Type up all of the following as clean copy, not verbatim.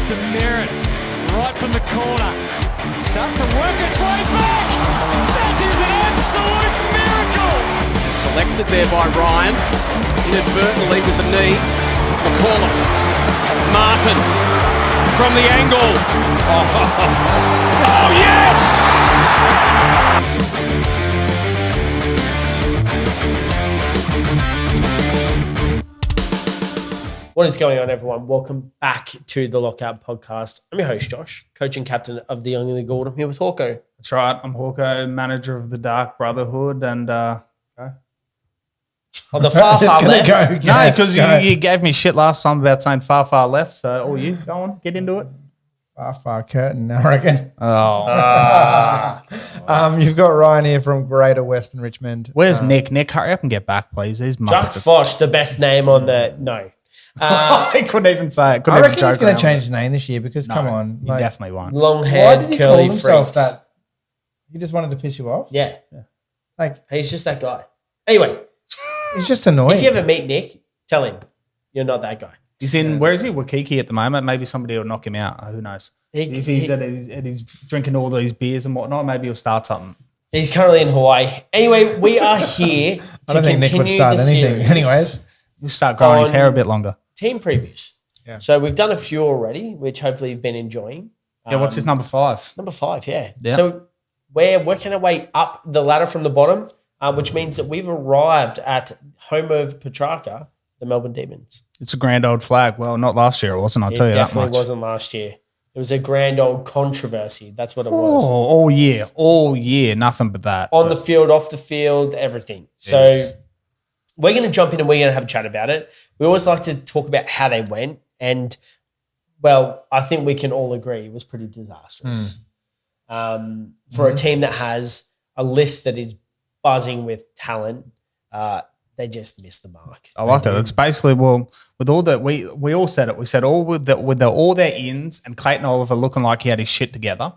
to Merritt, right from the corner. Start to work its way back. That is an absolute miracle. It's collected there by Ryan, inadvertently with the knee. McAuliffe, Martin from the angle. Oh yes! What is going on, everyone? Welcome back to the Lockout Podcast. I'm your host, Josh, coach and captain of the Young and the Gold. I'm here with Hawko. That's right. I'm Hawko, manager of the Dark Brotherhood, and on the far left. no, because you gave me shit last time about saying far left. So, all you go on, get into it. Far curtain, I reckon. Oh, You've got Ryan here from Greater Western Richmond. where's Nick? Nick, hurry up and get back, please. These Jack Fosh, the best name on the no. I couldn't even say it. I reckon he's going to change his name this year because, come on. He definitely won't. Long Why haired, did he curly call himself freaks. that? He just wanted to piss you off? Yeah. Like, He's just that guy. Anyway, he's just annoying. if you ever meet Nick, tell him you're not that guy. He's in, where is he? Waikiki at the moment. Maybe somebody will knock him out. Who knows? If he's at his drinking all these beers and whatnot, maybe he'll start something. He's currently in Hawaii. Anyway, we are here to I don't think Nick would start anything. Anyways. He'll start growing his hair a bit longer. Team previews. Yeah. So we've done a few already, which hopefully you've been enjoying. Yeah, what's his number 5? Number 5, yeah. Yeah. So we're working our way up the ladder from the bottom, which means that we've arrived at home of Petracca, the Melbourne Demons. It's a grand old flag. Well, not last year, it wasn't. I'll tell you that much. It definitely wasn't last year. It was a grand old controversy. That's what it was. All year, nothing but that. On the field, off the field, everything. So Yes. we're going to jump in and we're going to have a chat about it. We always like to talk about how they went. And, well, I think we can all agree it was pretty disastrous. For a team that has a list that is buzzing with talent, they just missed the mark. I like it. It's basically, well, with all that, we all said it. We said all with all their ins and Clayton Oliver looking like he had his shit together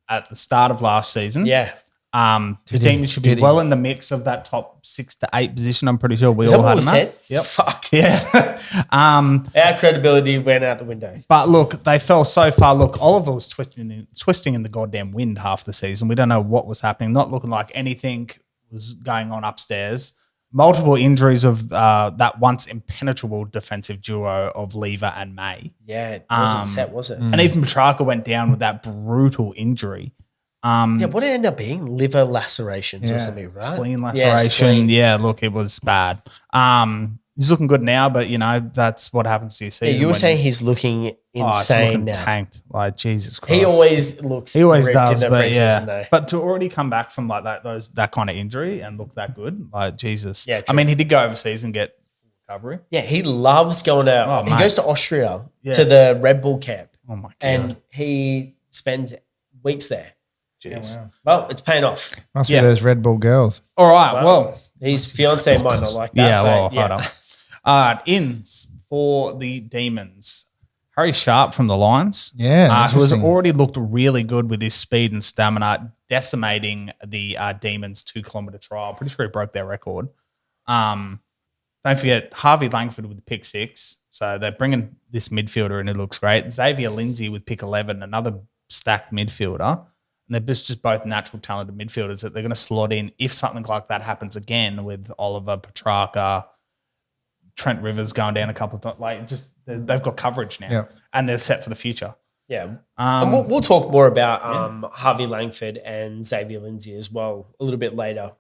at the start of last season. Yeah. The team should be well in the mix of that top 6 to 8 position. I'm pretty sure we all had them at. Yep. Fuck. Yeah. Our credibility went out the window. But look, they fell so far. Look, Oliver was twisting in the goddamn wind half the season. We don't know what was happening. Not looking like anything was going on upstairs. Multiple injuries of that once impenetrable defensive duo of Lever and May. Yeah, it wasn't set, was it? And even Petracca went down with that brutal injury. Yeah, what did it end up being? Liver lacerations or something, right? Spleen laceration. Yeah, look, it was bad. He's looking good now, but, that's what happens to your season. Yeah, you were saying he's looking insane now. Tanked. Like, Jesus Christ. He always looks ripped does, in the but preseason, though. But to already come back from like that kind of injury and look that good, like, Jesus. Yeah, I mean, he did go overseas and get full recovery. Yeah, he loves going out. Oh, he mate. goes to Austria Yeah. to the Red Bull camp. Oh, my God. And he spends weeks there. Jeez. wow. Well, it's paying off. Must be those Red Bull girls. All right, well. His fiance might not like that. Yeah, well, but hold on. Ins for the Demons. Harry Sharp from the Lions. Yeah, who has interesting. already looked really good with his speed and stamina, decimating the Demons 2-kilometre trial. Pretty sure he broke their record. Don't forget Harvey Langford with the pick 6. So they're bringing this midfielder and it looks great. Xavier Lindsay with pick 11, another stacked midfielder. And they're just both natural talented midfielders that they're going to slot in if something like that happens again with Oliver, Petracca, Trent Rivers going down a couple of times. Like, just they've got coverage now, and they're set for the future. Yeah. And we'll talk more about Harvey Langford and Xavier Lindsay as well a little bit later.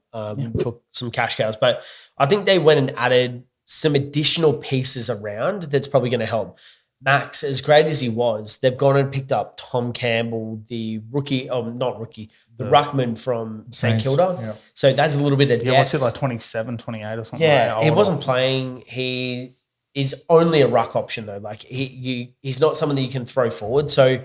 Took some cash cows. But I think they went and added some additional pieces around that's probably going to help. Max, as great as he was, they've gone and picked up Tom Campbell, the rookie, the ruckman from St Kilda. Yeah. So that's a little bit of depth. Yeah, what's it, like 27, 28 or something? Yeah, like he wasn't playing. He is only a ruck option though. Like he's not someone that you can throw forward. So,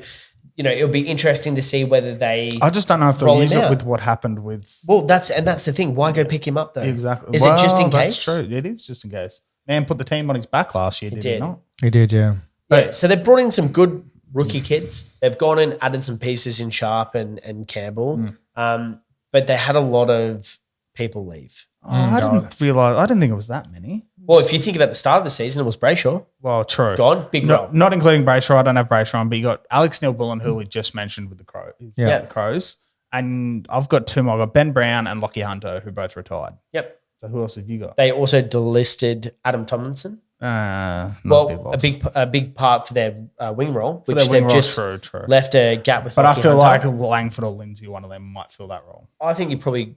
it'll be interesting to see whether they. I just don't know if they'll use it with what happened with. Well, that's the thing. Why go pick him up though? Exactly. Is it just in that's case? true. It is just in case. Man put the team on his back last year, did he not? He did, yeah. Yeah, so they've brought in some good rookie kids. They've gone and added some pieces in Sharp and Campbell, but they had a lot of people leave. I didn't realize. I didn't think it was that many. Well, if you think about the start of the season, it was Brayshaw. Well, true. Gone. Big role. Not including Brayshaw. I don't have Brayshaw on, but you got Alex Neale-Bullen, who we just mentioned with the Crows. Yeah. The Crows. And I've got two more. I've got Ben Brown and Lockie Hunter, who both retired. Yep. So who else have you got? They also delisted Adam Tomlinson. Not Well, big a big part for their wing role, which their wing they've role, just true. left a gap with. But I Lockie feel Hunter. like Langford or Lindsay, one of them, might fill that role. I think you probably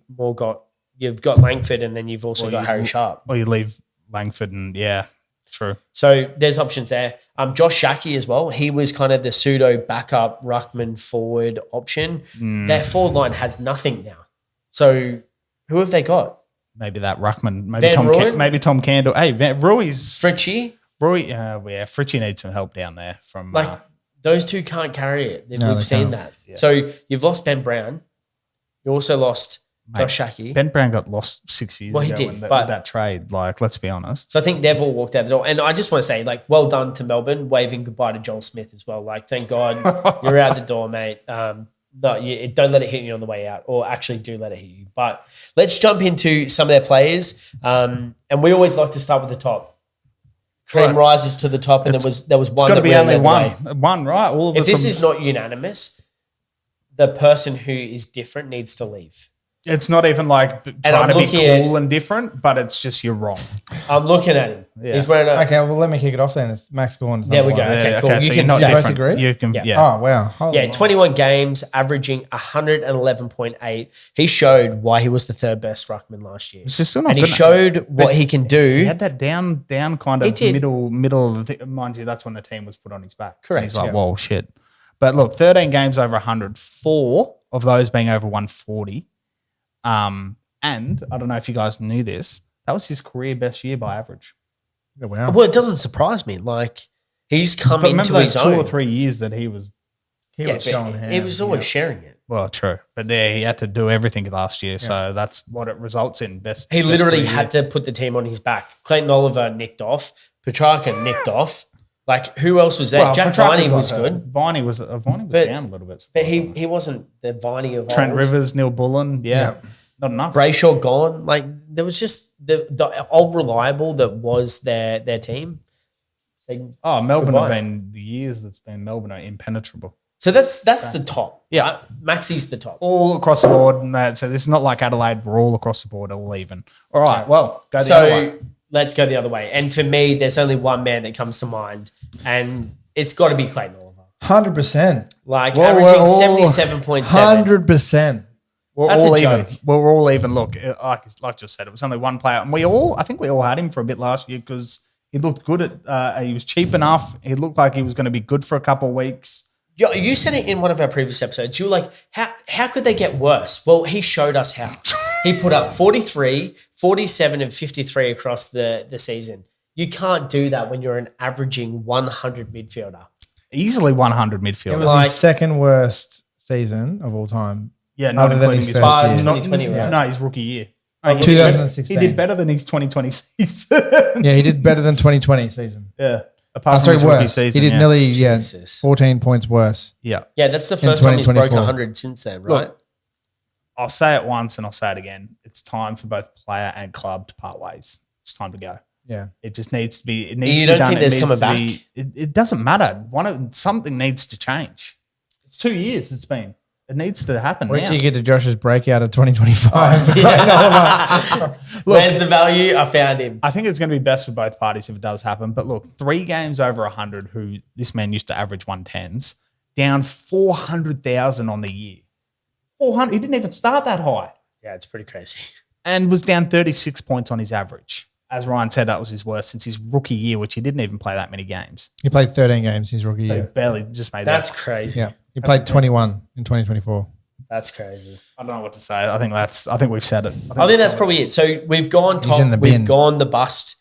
you've got Langford and then you've also got Harry Sharp. Or you leave Langford and true. So there's options there. Josh Shackey as well. He was kind of the pseudo backup ruckman forward option. Their forward line has nothing now. So who have they got? Maybe that Ruckman. Van Tom Candle. Hey, Rui's Fritchie? Fritchie needs some help down there from Those two can't carry it. No, We've they seen can't. that. Yeah. So you've lost Ben Brown. You also lost Josh Shackey. Ben Brown got lost 6 years Well, he ago did, with but- that trade. Like, let's be honest. So I think they've all walked out the door. And I just want to say, well done to Melbourne, waving goodbye to Joel Smith as well. Thank God you're out the door, mate. Don't let it hit you on the way out, or actually do let it hit you. But let's jump into some of their players. And we always like to start with the top. Cream rises to the top, and there was one. It's got to that be really only led the way. one, right? All of If us. this is not unanimous, the person who is different needs to leave. It's not even like trying I'm to be looking at- cool and different, but it's just you're wrong. I'm looking at him. Yeah. He's wearing a. Okay, well, let me kick it off then. It's Max Gorn. There we go. Okay, cool. You so can you're not say- both different. agree? You can, Yeah. Oh, wow. Holy Yeah, moly. 21 games, averaging 111.8. He showed why he was the third best ruckman last year. It's just still not And he good enough. showed what he can do. He had that down kind He of did. middle of the thing. Mind you, that's when the team was put on his back. Correct, And he's like, yeah. whoa, shit. But look, 13 games over 100, 4 of those being over 140. And I don't know if you guys knew this, that was his career best year by average. Yeah, wow. Well, it doesn't surprise me. He's come But remember into those his 2 own. or 3 years that he was, He Yeah, was but showing hands. he was always sharing it. well, true. But there he had to do everything last year. So that's what it results in. He literally had to put the team on his back. Clayton Oliver nicked off. Petracca nicked off. Who else was there? Well, Jack Petracca Viney got was hurt. good. Viney was But- down a little bit. But he wasn't the Viney of Trent old. Rivers, Neale-Bullen, not enough. Brayshaw gone. There was just the old reliable that was their team. Melbourne Goodbye. have been the years that's been Melbourne are impenetrable. So that's the top. Yeah. Maxi's the top. All across the board. And so this is not like Adelaide. We're all across the board, all even. All right. Well, go the other way. So let's go the other way. And for me, there's only one man that comes to mind, and it's got to be Clayton Oliver. 100%. Averaging 77.7. 100%. We're That's all a even. joke. We're all even. Look, like I just said, it was only one player. And I think we all had him for a bit last year because he looked good at, he was cheap enough. He looked like he was going to be good for a couple of weeks. You said it in one of our previous episodes. You were like, how could they get worse? Well, he showed us how. He put up 43, 47, and 53 across the season. You can't do that when you're an averaging 100 midfielder. Easily 100 It midfielder. was his second worst season of all time. Yeah, not other than including his his first first year. year. 2020, right? No, his rookie year. Oh, He did- 2016. He did better than his 2020 season. Yeah, he did better than 2020 season. Yeah. Oh, Apart from sorry, his rookie worse. season. He did yeah. nearly Jesus. 14 points worse. Yeah. Yeah, that's the first time he's broken 2024. 100 since then, right? Look, I'll say it once and I'll say it again. It's time for both player and club to part ways. It's time to go. Yeah. It just needs to be. It needs You to be don't done. think It there's needs coming to be- It doesn't matter. Something needs to change. It's 2 years. It's been. It needs to happen Wait now. till you get to Josh's breakout of 2025. Where's the value? I found him. I think it's going to be best for both parties if it does happen. But look, 3 games over 100, who this man used to average 110s, down 400,000 on the year. 400. He didn't even start that high. Yeah, it's pretty crazy. And was down 36 points on his average. As Ryan said, that was his worst since his rookie year, which he didn't even play that many games. He played 13 games his rookie So he year. barely just made That's that. crazy. Yeah. He played 21 in 2024. That's crazy. I don't know what to say. I think we've said it. I think that's probably it. So we've gone He's in the top, we've bin. gone the bust.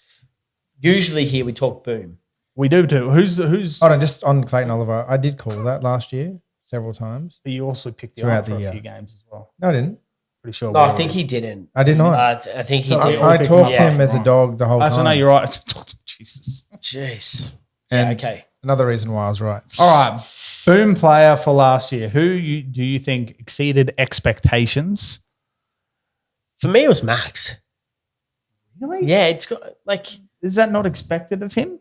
Usually here we talk boom. We do too. Who's Hold on, just on Clayton Oliver. I did call that last year several times. you also picked the Throughout up for the a year. few games as well. No, I didn't. Pretty sure. No, I think he didn't. I did not. I think he So did. I picked talked him him as a dog the whole I know time. you're right. Jesus. Jeez. And Yeah, okay. another reason why I was right. All right. Boom player for last year. Do you think exceeded expectations? For me, it was Max. Really? Yeah, it's got like Is that not expected of him?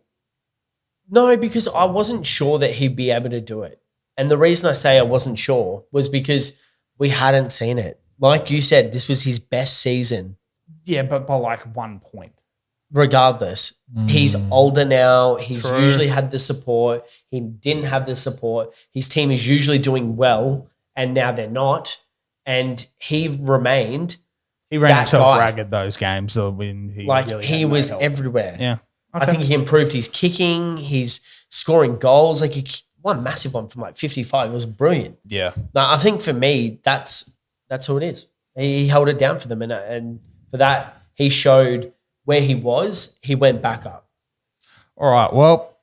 No, because I wasn't sure that he'd be able to do it. And the reason I say I wasn't sure was because we hadn't seen it. Like you said, this was his best season. Yeah, but by like 1 point. Regardless, he's older now. He's True. usually had the support. He didn't have the support. His team is usually doing well, and now they're not. And he remained. He ran that himself guy. ragged those games. So when he He was everywhere. Yeah. I think he improved his kicking, his scoring goals. Like he won a massive one from like 55. It was brilliant. Yeah. Now, I think for me, that's who it is. He held it down for them, and for that, he showed where he was. He went back up. All right. Well,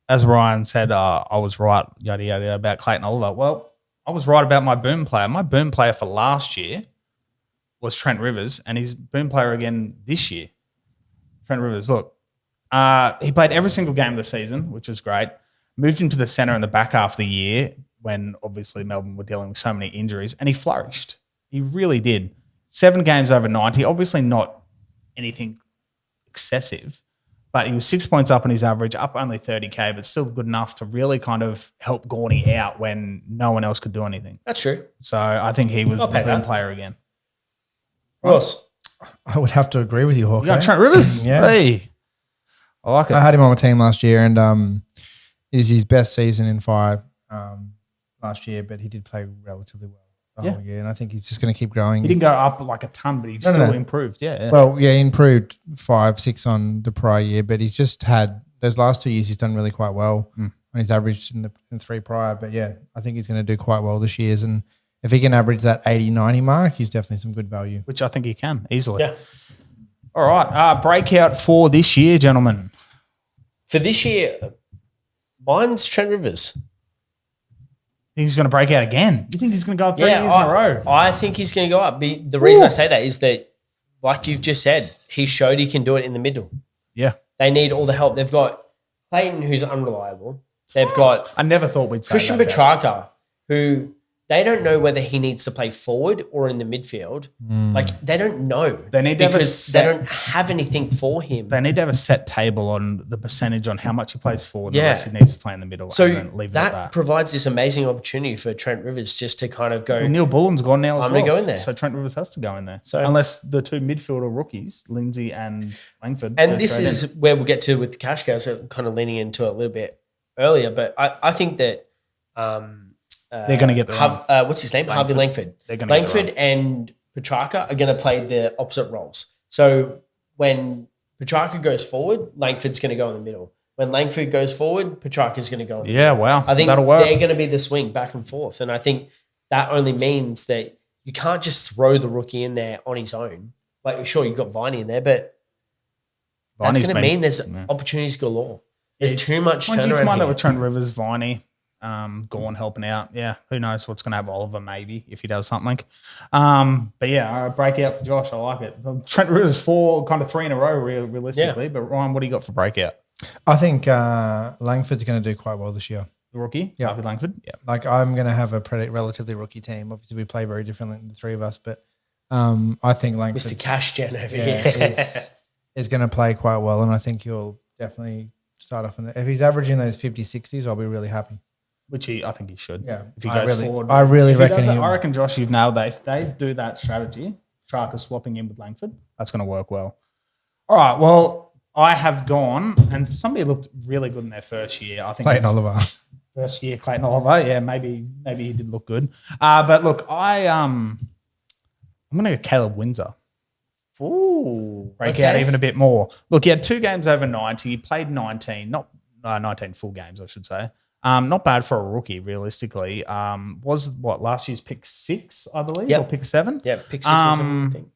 as Ryan said, I was right, yada, yada, yada, about Clayton Oliver. Well, I was right about my boom player. My boom player for last year was Trent Rivers, and his boom player again this year. Trent Rivers, look, he played every single game of the season, which was great. Moved into the centre in the back half of the year when obviously Melbourne were dealing with so many injuries, and he flourished. He really did. 7 games over 90, obviously not anything excessive, but he was 6 points up on his average, up only 30K, but still good enough to really kind of help Gorney out when no one else could do anything. That's true. So I think he was I'll the pay boom that. player again. Ross. I would have to agree with you, Hawk. You got Trent Rivers? Yeah. Hey. I like it. I had him on my team last year, and it is his best season in 5 last year, but he did play relatively well the whole year, and I think he's just going to keep growing. He didn't go up like a ton, but he still improved. Yeah. Well, yeah, he improved 5, 6 on the prior year, but he's just had those last 2 years. He's done really quite well on his average in 3 prior. But yeah, I think he's going to do quite well this year. And if he can average that 80, 90 mark, he's definitely some good value. Which I think he can easily. Yeah. All right. Breakout for this year, gentlemen. For this year, mine's Trent Rivers. He's going to break out again. You think he's going to go up 3 years in a row? I think he's going to go up. The reason I say that is that, like you've just said, he showed he can do it in the middle. Yeah. They need all the help. They've got Clayton, who's unreliable. They've got I never thought we'd say Christian that. Petracca, who they don't know whether he needs to play forward or in the midfield. Like, they don't know. They need to have a because set- they don't have anything for him. They need to have a set table on the percentage on how much he plays forward Yeah. unless he needs to play in the middle. So and then leave it at that that. provides this amazing opportunity for Trent Rivers just to kind of go, Neale-Bullen's gone now as I'm well. gonna go in there. So Trent Rivers has to go in there. So- unless the 2 midfielder rookies, Lindsay and Langford. and go this straight is where we'll get to with the cash cows, so kind of leaning into it a little bit earlier. But I think that they're going to get the run. what's his name? Harvey Langford. They're gonna get the Langford and Petracca are going to play the opposite roles. So when Petracca goes forward, Langford's going to go in the middle. When Langford goes forward, Petracca's going to go in the middle. Yeah, wow. I think that'll work. they're going to be the swing back and forth. And I think that only means that you can't just throw the rookie in there on his own. Like, sure, you've got Viney in there, but that's Viney's going to been- mean there's yeah. opportunities galore. There's too much Mind you, come turnaround on, that here. with Trent Rivers, Viney, Gorn helping out. Yeah, who knows what's going to happen? Oliver maybe if he does something. But yeah, breakout for Josh. I like it. Trent Rivers 4, kind of 3 in a row realistically. Yeah. But Ryan, what do you got for breakout? I think Langford's going to do quite well this year. The rookie, Yeah. Harvey Langford. Yeah, Like, I'm going to have a relatively rookie team. Obviously, we play very differently than the 3 of us, but I think Langford Mr. Cash Gen over here. is going to play quite well, and I think he'll definitely start off in the. If he's averaging those 50s, 60s, I'll be really happy. which I think he should. Yeah. if he I goes really- forward. I really If he reckon does that, he'll- I reckon Josh, you've nailed that. If they do that strategy, Trac is swapping in with Langford. That's going to work well. All right. Well, I have gone, and somebody looked really good in their first year. I think Clayton it's- Oliver. First year, Clayton Oliver. Yeah, maybe he did look good. But look, I'm going to go Caleb Windsor. Ooh. Break out even a bit more. Look, he had 2 games over 90. He played 19, not 19 full games, I should say. Not bad for a rookie, realistically. Was last year's pick 6, I believe, Yep. or pick 7? Yeah, pick 6 or something. I think.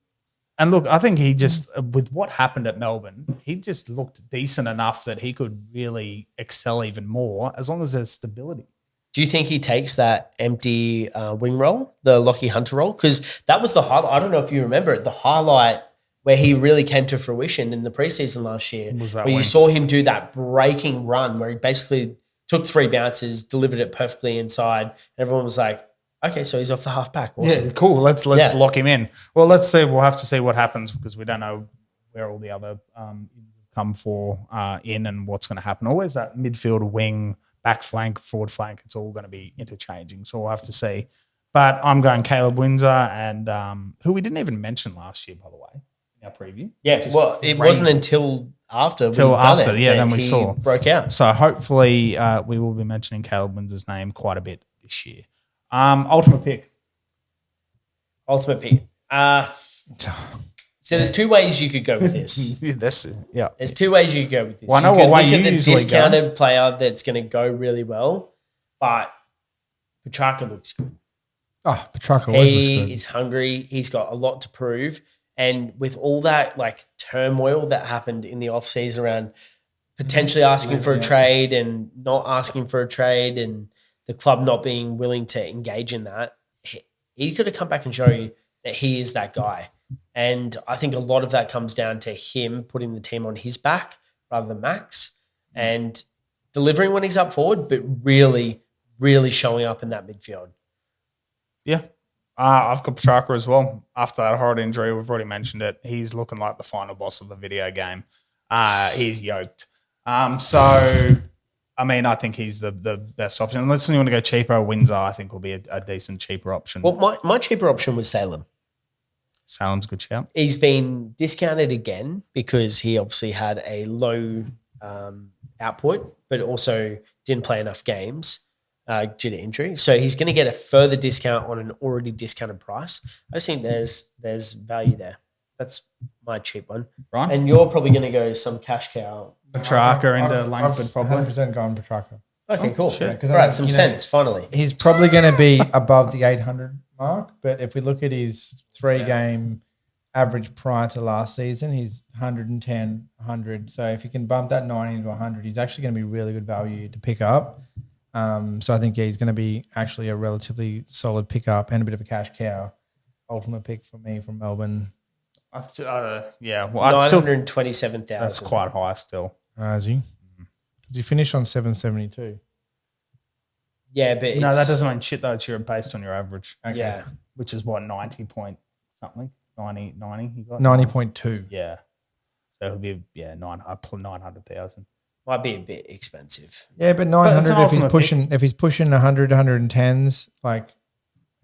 And look, I think he just, with what happened at Melbourne, he just looked decent enough that he could really excel even more as long as there's stability. Do you think he takes that empty wing role, the Lockie Hunter role? Because that was the highlight. I don't know if you remember it, the highlight where he really came to fruition in the preseason last year, Was that where you wing? saw him do that breaking run where he basically took 3 bounces, delivered it perfectly inside. And everyone was like, okay, so he's off the half back. Awesome. Yeah, cool. Let's Yeah. lock him in. Well, let's see. We'll have to see what happens because we don't know where all the other come for in and what's going to happen. Always that midfield, wing, back flank, forward flank. It's all going to be interchanging. So we'll have to see. But I'm going Caleb Windsor and who we didn't even mention last year, by the way, in our preview. Yeah, well, it wasn't until after then we saw. Broke out. So hopefully we will be mentioning Caleb Windsor's name quite a bit this year. Ultimate pick. So there's two ways you could go with this. There's two ways you could go with this. Well, I know you what could way look you at the usually discounted player that's going to go really well, but Petracca looks good. Oh, Petracca always looks He good. is hungry. He's got a lot to prove. And with all that like turmoil that happened in the offseason around potentially asking for a trade and not asking for a trade and the club not being willing to engage in that, he's going to come back and show you that he is that guy. And I think a lot of that comes down to him putting the team on his back rather than Max and delivering when he's up forward, but really, really showing up in that midfield. Yeah. I've got Petracca as well. After that horrid injury, we've already mentioned it. He's looking like the final boss of the video game. He's yoked. So, I mean, I think he's the best option. Unless you want to go cheaper, Windsor, I think will be a decent cheaper option. Well, my cheaper option was Salem. Salem's a good shout. He's been discounted again because he obviously had a low output, but also didn't play enough games due to injury. So he's going to get a further discount on an already discounted price. I just think there's value there. That's my cheap one. Right. And you're probably going to go some cash cow. Petracca into Langford probably. 100% gone Petracca. Okay, cool. Yeah, All right, some sense, finally. He's probably going to be above the 800 mark, but if we look at his three-game average prior to last season, he's 110, 100. So if you can bump that 90 to 100, he's actually going to be really good value to pick up. So I think he's going to be actually a relatively solid pickup and a bit of a cash cow. Ultimate pick for me from Melbourne. Well, 927,000. That's quite high still. Is he? Because he finished on 772. Yeah, but no, that doesn't mean shit though. It's based on your average. Okay. Yeah. Which is what, 90 point something? 90 you got? 90.2. Yeah. So it'll be 900,000. Might be a bit expensive. Yeah, but 900 if he's pushing 100, 110s, like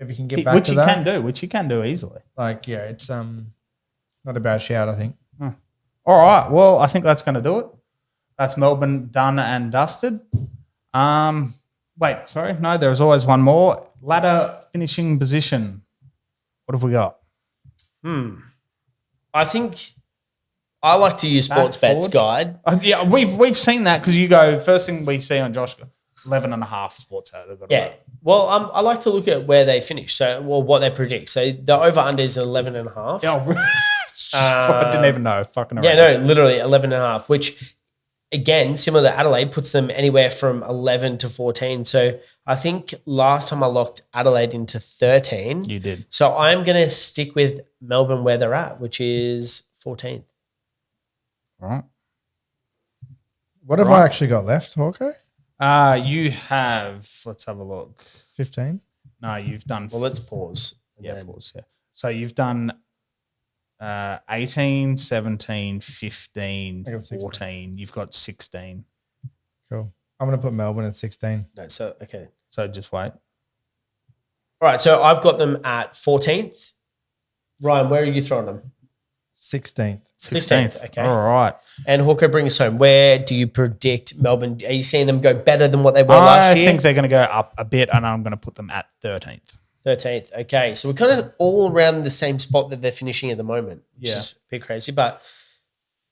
if you can get back to that. Which you can do easily. Like, yeah, it's not a bad shout, I think. All right. Well, I think that's going to do it. That's Melbourne done and dusted. Wait, sorry. No, there's always one more. Ladder finishing position. What have we got? I think I like to use Sportsbet's guide. Yeah, we've seen that because you go, first thing we see on Josh, 11.5 sports out. Yeah. Well, I like to look at where they finish. So, what they predict. So the over-under is 11.5. Yeah, I didn't even know. Fucking around. Yeah, no, literally 11.5, which, again, similar to Adelaide, puts them anywhere from 11 to 14. So I think last time I locked Adelaide into 13. You did. So I'm going to stick with Melbourne where they're at, which is 14th. All right. What have I actually got left, Hawkeye? You have, let's have a look. 15? No, you've done. Well, let's pause. Pause. Yeah. So you've done 18, 17, 15, 14. You've got 16. Cool. I'm going to put Melbourne at 16. No, so, okay. So just wait. All right, so I've got them at 14th. Ryan, where are you throwing them? 16th. 16th. Okay. All right. And Hawker, bring us home. Where do you predict Melbourne? Are you seeing them go better than what they were last year? I think they're going to go up a bit, and I'm going to put them at 13th. 13th. Okay. So we're kind of all around the same spot that they're finishing at the moment, which is a bit crazy. But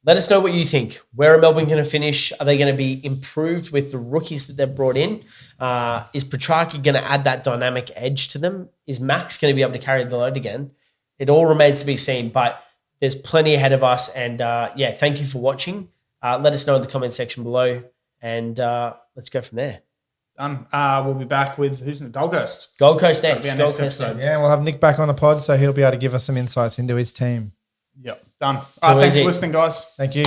let us know what you think. Where are Melbourne going to finish? Are they going to be improved with the rookies that they've brought in? Is Petracca going to add that dynamic edge to them? Is Max going to be able to carry the load again? It all remains to be seen, but there's plenty ahead of us. And thank you for watching. Let us know in the comment section below, and let's go from there. Done. We'll be back with who's in Gold Coast. Gold Coast next. Gold Coast next. Yeah, we'll have Nick back on the pod, so he'll be able to give us some insights into his team. Yep. Done. Thanks for listening, guys. Thank you.